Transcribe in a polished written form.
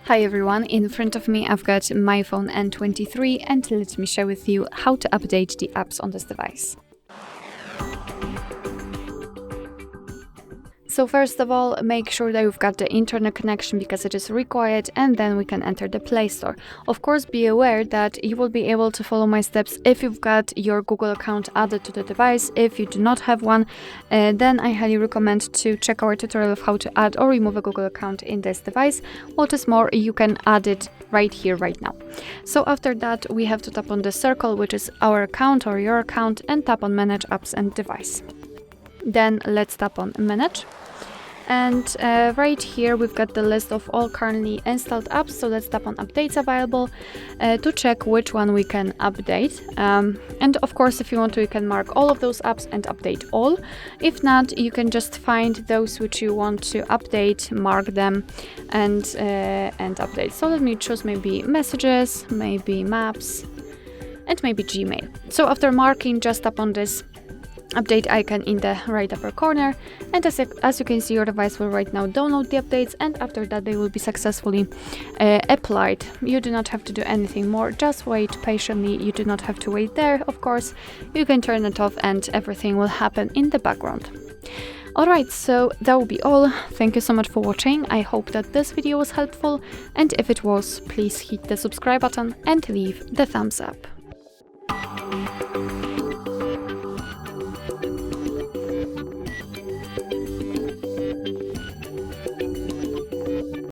Hi everyone, in front of me I've got MyPhone N23 and let me share with you how to update the apps on this device. So first of all, make sure that you've got the internet connection because it is required, and then we can enter the Play Store. Of course, be aware that you will be able to follow my steps if you've got your Google account added to the device. If you do not have one, then I highly recommend to check our tutorial of how to add or remove a Google account in this device. What is more, you can add it right here, right now. So after that, we have to tap on the circle, which is our account or your account, and tap on Manage Apps and Device. Then let's tap on Manage. And right here we've got the list of all currently installed apps, so let's tap on Updates Available to check which one we can update. And of course, if you want to, you can mark all of those apps and update all. If not, you can just find those which you want to update, mark them, and update. So let me choose maybe Messages, maybe Maps, and maybe Gmail. So after marking, just tap on this update icon in the right upper corner, and as you can see, your device will right now download the updates, and after that they will be successfully applied. You do not have to do anything more, just wait patiently. You do not have to wait there, of course. You can turn it off and everything will happen in the background. Alright, so that will be all. Thank you so much for watching. I hope that this video was helpful, and if it was, please hit the subscribe button and leave the thumbs up.